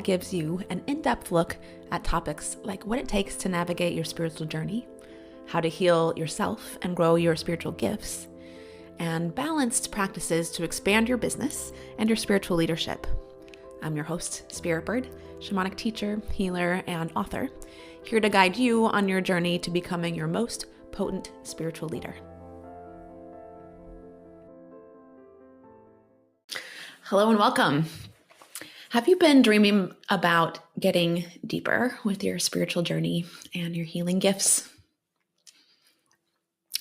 gives you an in-depth look at topics like what it takes to navigate your spiritual journey, how to heal yourself and grow your spiritual gifts, and balanced practices to expand your business and your spiritual leadership. I'm your host, Spirit Bird, shamanic teacher, healer, and author, here to guide you on your journey to becoming your most potent spiritual leader. Hello and welcome. Have you been dreaming about getting deeper with your spiritual journey and your healing gifts?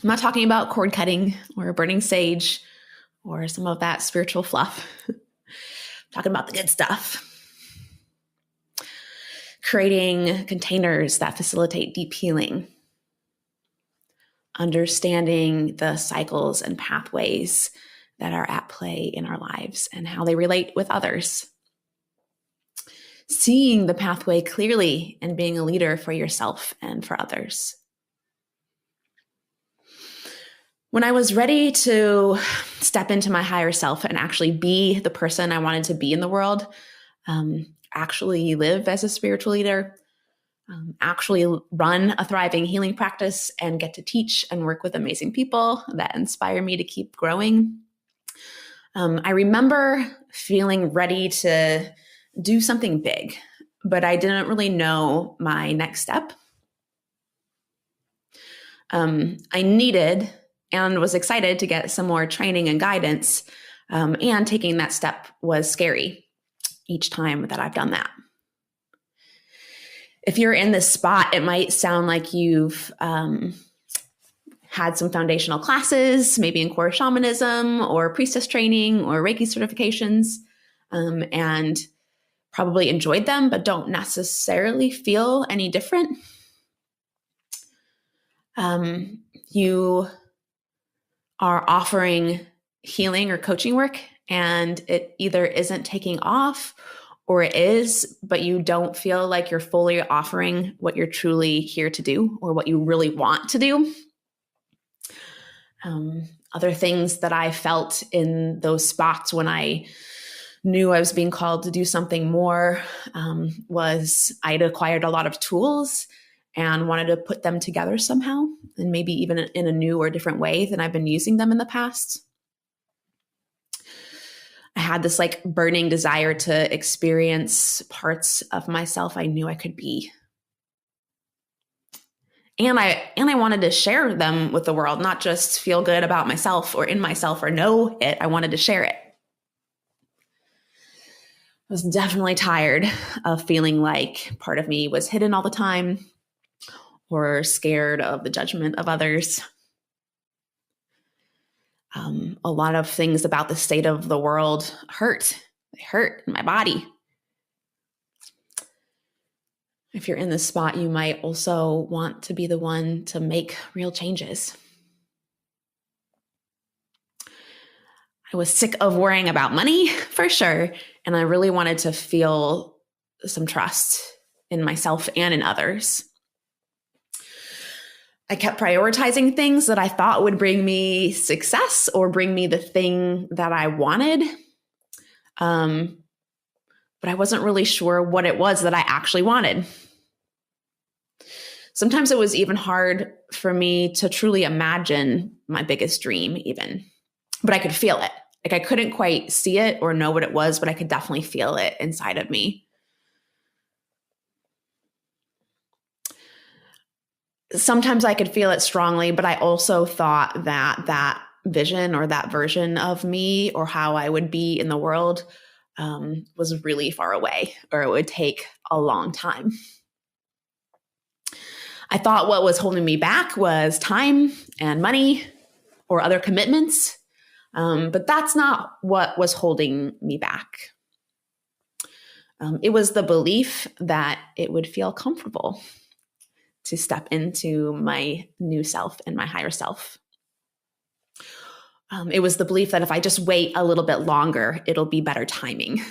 I'm not talking about cord cutting or burning sage or some of that spiritual fluff. I'm talking about the good stuff. Creating containers that facilitate deep healing. Understanding the cycles and pathways that are at play in our lives and how they relate with others. Seeing the pathway clearly and being a leader for yourself and for others. When I was ready to step into my higher self and actually be the person I wanted to be in the world, actually live as a spiritual leader, actually run a thriving healing practice and get to teach and work with amazing people that inspire me to keep growing. I remember feeling ready to do something big, but I didn't really know my next step. I needed and was excited to get some more training and guidance, and taking that step was scary each time that I've done that. If you're in this spot, it might sound like you've had some foundational classes, maybe in core shamanism or priestess training or Reiki certifications, and probably enjoyed them, but don't necessarily feel any different. You are offering healing or coaching work, and it either isn't taking off or it is, but you don't feel like you're fully offering what you're truly here to do or what you really want to do. Other things that I felt in those spots when I knew I was being called to do something more was I'd acquired a lot of tools and wanted to put them together somehow, and maybe even in a new or different way than I've been using them in the past. I had this burning desire to experience parts of myself I knew I could be. And I wanted to share them with the world, not just feel good about myself or in myself or know it. I wanted to share it. I was definitely tired of feeling like part of me was hidden all the time or scared of the judgment of others. A lot of things about the state of the world hurt. They hurt in my body. If you're in this spot, you might also want to be the one to make real changes. I was sick of worrying about money, for sure, and I really wanted to feel some trust in myself and in others. I kept prioritizing things that I thought would bring me success or bring me the thing that I wanted, but I wasn't really sure what it was that I actually wanted. Sometimes it was even hard for me to truly imagine my biggest dream even, but I could feel it. I couldn't quite see it or know what it was, but I could definitely feel it inside of me. Sometimes I could feel it strongly, but I also thought that that vision or that version of me or how I would be in the world was really far away, or it would take a long time. I thought what was holding me back was time and money or other commitments, but that's not what was holding me back. It was the belief that it would feel comfortable to step into my new self and my higher self. It was the belief that if I just wait a little bit longer, it'll be better timing.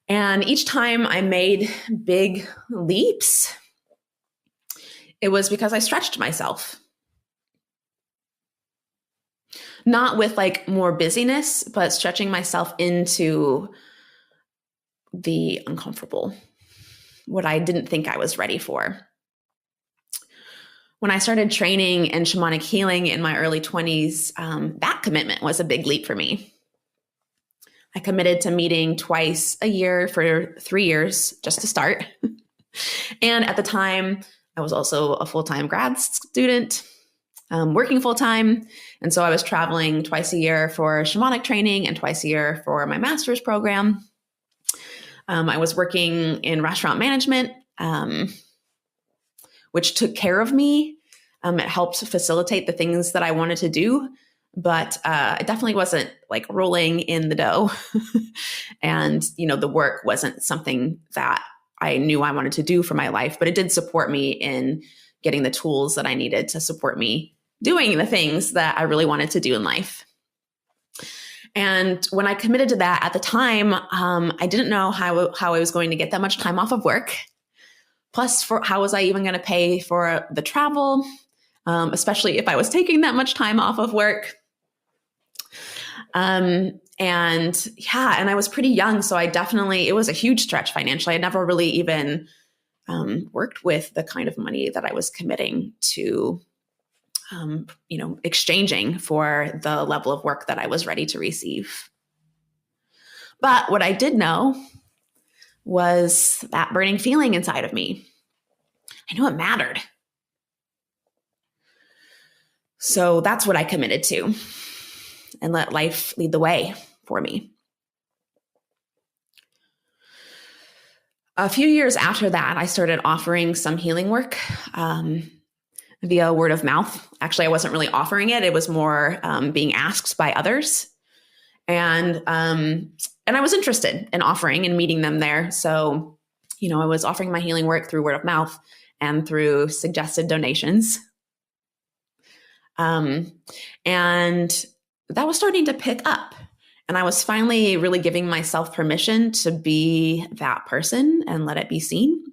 And each time I made big leaps, it was because I stretched myself. Not with more busyness, but stretching myself into the uncomfortable, what I didn't think I was ready for. When I started training in shamanic healing in my early 20s, that commitment was a big leap for me. I committed to meeting twice a year for 3 years just to start. And at the time, I was also a full-time grad student, working full-time. And so I was traveling twice a year for shamanic training and twice a year for my master's program. I was working in restaurant management, which took care of me. It helped facilitate the things that I wanted to do, but it definitely wasn't like rolling in the dough. And, the work wasn't something that I knew I wanted to do for my life, but it did support me in getting the tools that I needed to support me doing the things that I really wanted to do in life. And when I committed to that at the time, I didn't know how I was going to get that much time off of work. Plus, how was I even going to pay for the travel, especially if I was taking that much time off of work? And I was pretty young, so it was a huge stretch financially. I never really even worked with the kind of money that I was committing to, exchanging for the level of work that I was ready to receive. But what I did know was that burning feeling inside of me. I knew it mattered. So that's what I committed to, and let life lead the way for me. A few years after that, I started offering some healing work via word of mouth. Actually, I wasn't really offering it. It was more being asked by others. And I was interested in offering and meeting them there. So, I was offering my healing work through word of mouth and through suggested donations. And that was starting to pick up. And I was finally really giving myself permission to be that person and let it be seen.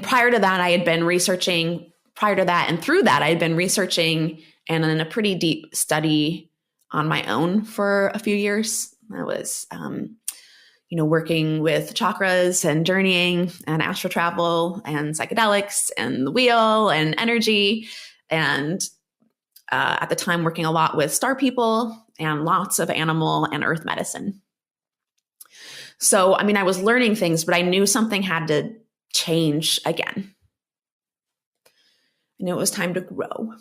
Prior to that, I had been researching, and through that, I had been researching and in a pretty deep study on my own for a few years. I was, working with chakras and journeying and astral travel and psychedelics and the wheel and energy. And at the time, working a lot with star people and lots of animal and earth medicine. So, I was learning things, but I knew something had to change again. I knew it was time to grow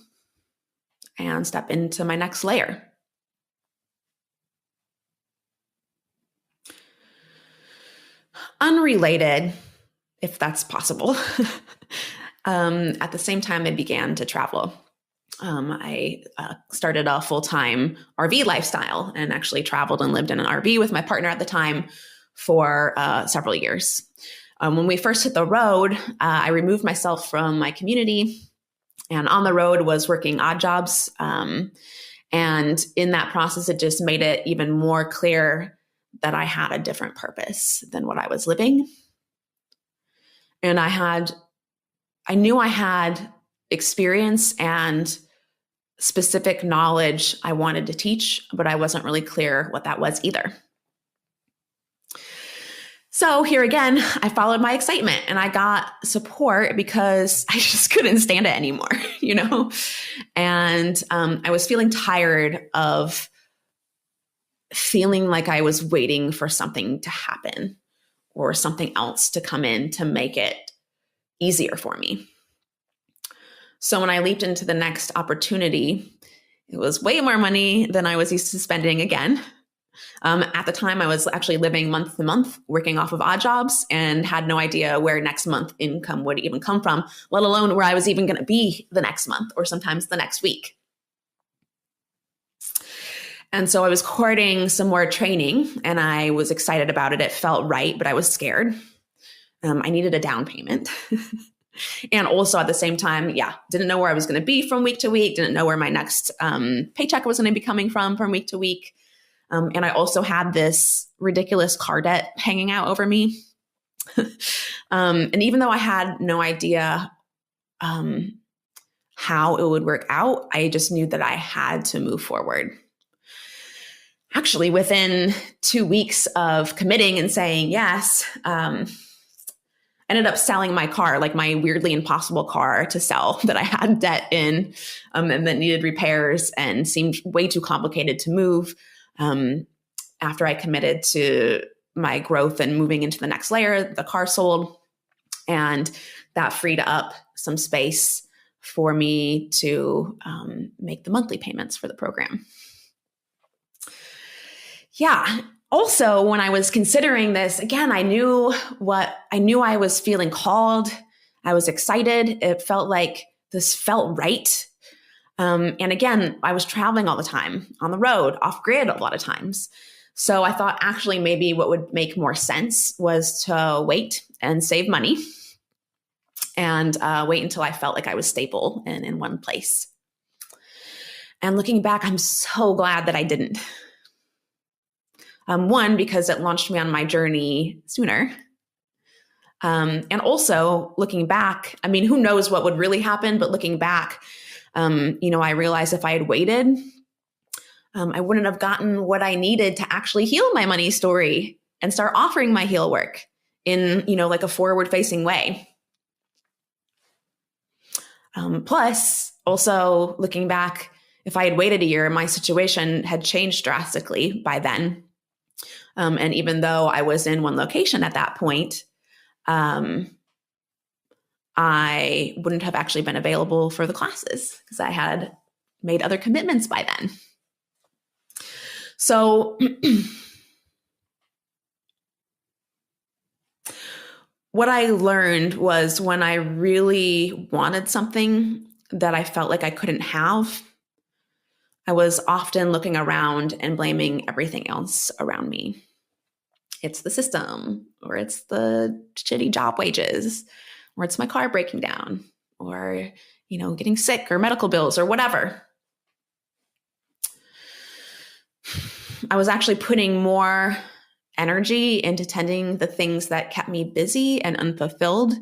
and step into my next layer. Unrelated, if that's possible. At the same time, I began to travel. I started a full-time RV lifestyle and actually traveled and lived in an RV with my partner at the time for several years. When we first hit the road, I removed myself from my community, and on the road was working odd jobs. And in that process, it just made it even more clear that I had a different purpose than what I was living. And I knew I had experience and specific knowledge I wanted to teach, but I wasn't really clear what that was either. So here again, I followed my excitement and I got support because I just couldn't stand it anymore, And I was feeling tired of feeling like I was waiting for something to happen or something else to come in to make it easier for me. So when I leaped into the next opportunity, it was way more money than I was used to spending again. At the time, I was actually living month to month, working off of odd jobs, and had no idea where next month income would even come from, let alone where I was even going to be the next month or sometimes the next week. And so I was courting some more training, and I was excited about it. It felt right, but I was scared. I needed a down payment. And also at the same time, didn't know where I was going to be from week to week, didn't know where my next paycheck was going to be coming from week to week. And I also had this ridiculous car debt hanging out over me. And even though I had no idea how it would work out, I just knew that I had to move forward. Actually, within 2 weeks of committing and saying yes, ended up selling my car, like my weirdly impossible car to sell that I had debt in, and that needed repairs and seemed way too complicated to move. After I committed to my growth and moving into the next layer, the car sold, and that freed up some space for me to make the monthly payments for the program. Yeah. Also, when I was considering this, again, I knew I was feeling called. I was excited. It felt like this felt right. And again, I was traveling all the time, on the road, off grid a lot of times. So I thought actually maybe what would make more sense was to wait and save money and wait until I felt like I was stable and in one place. And looking back, I'm so glad that I didn't. One, because it launched me on my journey sooner. And also looking back, I mean, who knows what would really happen, but looking back, I realized if I had waited, I wouldn't have gotten what I needed to actually heal my money story and start offering my heal work in, like a forward facing way. Plus, also looking back, if I had waited a year, my situation had changed drastically by then. And even though I was in one location at that point, I wouldn't have actually been available for the classes because I had made other commitments by then. So what I learned was when I really wanted something that I felt like I couldn't have, I was often looking around and blaming everything else around me. It's the system, or it's the shitty job wages, or it's my car breaking down, or, getting sick, or medical bills, or whatever. I was actually putting more energy into tending the things that kept me busy and unfulfilled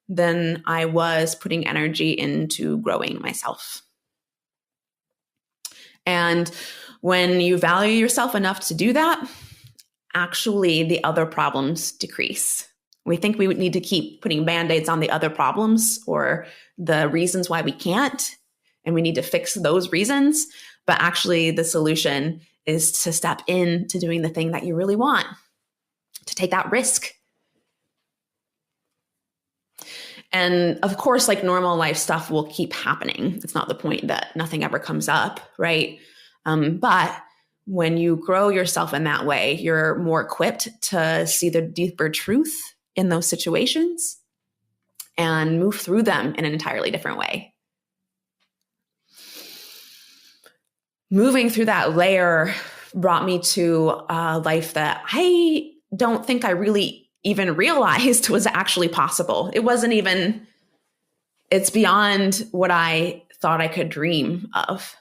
than I was putting energy into growing myself. And when you value yourself enough to do that, actually the other problems decrease. We think we would need to keep putting Band-Aids on the other problems or the reasons why we can't, and we need to fix those reasons. But actually the solution is to step into doing the thing that you really want, to take that risk. And of course, like normal life stuff will keep happening. It's not the point that nothing ever comes up, right? But when you grow yourself in that way, you're more equipped to see the deeper truth in those situations and move through them in an entirely different way. Moving through that layer brought me to a life that I don't think I really even realized was actually possible. It's beyond what I thought I could dream of.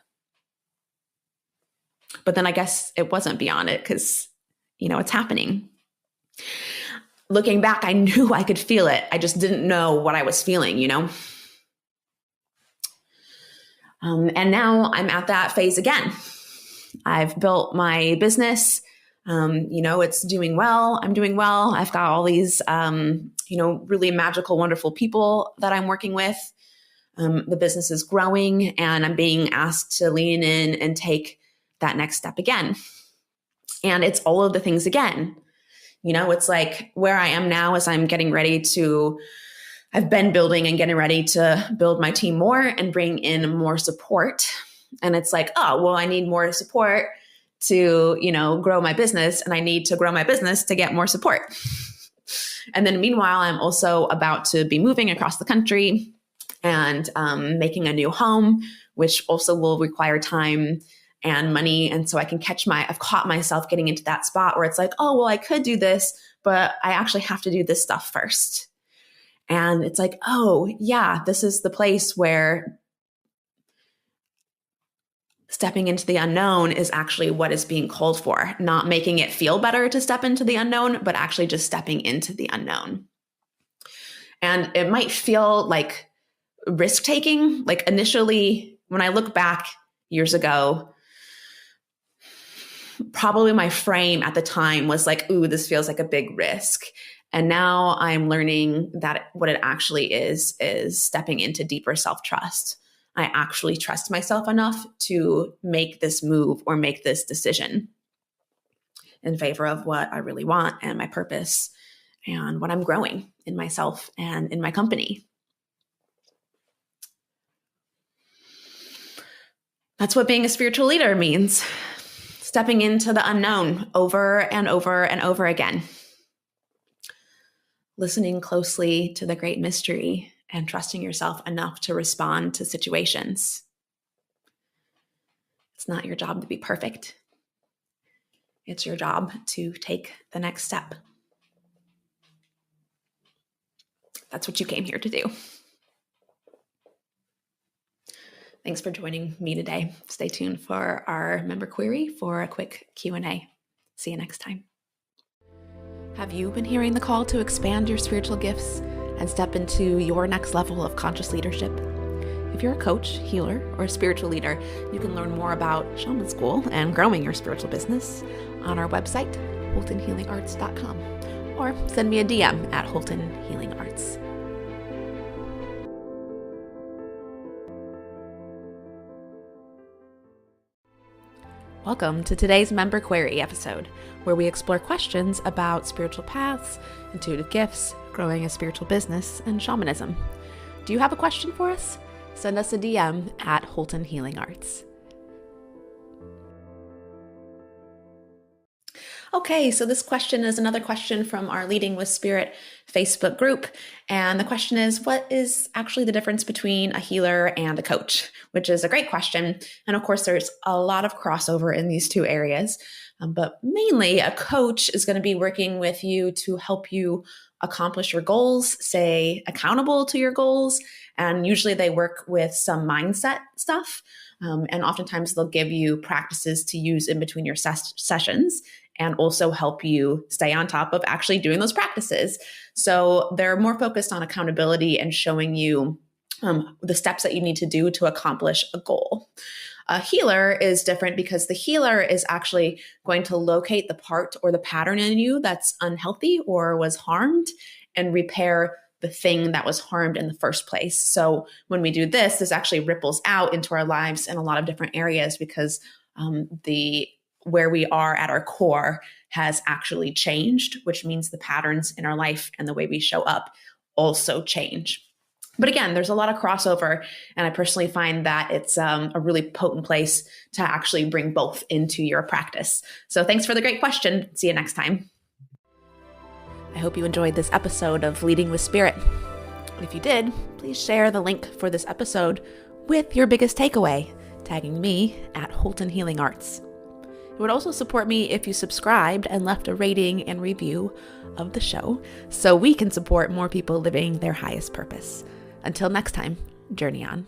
But then I guess it wasn't beyond it because, it's happening. Looking back, I knew I could feel it. I just didn't know what I was feeling, And now I'm at that phase again. I've built my business. It's doing well. I'm doing well. I've got all these, really magical, wonderful people that I'm working with. The business is growing and I'm being asked to lean in and take that next step again. And it's all of the things again. It's like where I am now is I've been building and getting ready to build my team more and bring in more support. And it's like, oh, well, I need more support to, grow my business, and I need to grow my business to get more support. And then meanwhile, I'm also about to be moving across the country and making a new home, which also will require time and money. And so I've caught myself getting into that spot where it's like, oh, well, I could do this, but I actually have to do this stuff first. And it's like, oh yeah, this is the place where stepping into the unknown is actually what is being called for, not making it feel better to step into the unknown, but actually just stepping into the unknown. And it might feel like risk-taking. Like initially, when I look back years ago, probably my frame at the time was like, ooh, this feels like a big risk. And now I'm learning that what it actually is stepping into deeper self-trust. I actually trust myself enough to make this move or make this decision in favor of what I really want and my purpose and what I'm growing in myself and in my company. That's what being a spiritual leader means. Stepping into the unknown over and over and over again. Listening closely to the great mystery and trusting yourself enough to respond to situations. It's not your job to be perfect. It's your job to take the next step. That's what you came here to do. Thanks for joining me today. Stay tuned for our member query for a quick Q&A. See you next time. Have you been hearing the call to expand your spiritual gifts and step into your next level of conscious leadership? If you're a coach, healer, or a spiritual leader, you can learn more about Shaman School and growing your spiritual business on our website, holtonhealingarts.com, or send me a DM at Holton Healing Arts. Welcome to today's Member Query episode, where we explore questions about spiritual paths, intuitive gifts, growing a spiritual business, and shamanism. Do you have a question for us? Send us a DM at Holton Healing Arts. Okay, so this question is another question from our Leading with Spirit Facebook group. And the question is, what is actually the difference between a healer and a coach? Which is a great question. And of course, there's a lot of crossover in these two areas. But mainly, a coach is going to be working with you to help you accomplish your goals, stay accountable to your goals. And usually they work with some mindset stuff. And oftentimes they'll give you practices to use in between your sessions and also help you stay on top of actually doing those practices. So they're more focused on accountability and showing you the steps that you need to do to accomplish a goal. A healer is different because the healer is actually going to locate the part or the pattern in you that's unhealthy or was harmed and repair the thing that was harmed in the first place. So when we do this, this actually ripples out into our lives in a lot of different areas because where we are at our core has actually changed, which means the patterns in our life and the way we show up also change. But again, there's a lot of crossover, and I personally find that it's a really potent place to actually bring both into your practice. So thanks for the great question. See you next time. I hope you enjoyed this episode of Leading with Spirit. If you did, please share the link for this episode with your biggest takeaway, tagging me at Holton Healing Arts. It would also support me if you subscribed and left a rating and review of the show so we can support more people living their highest purpose. Until next time, journey on.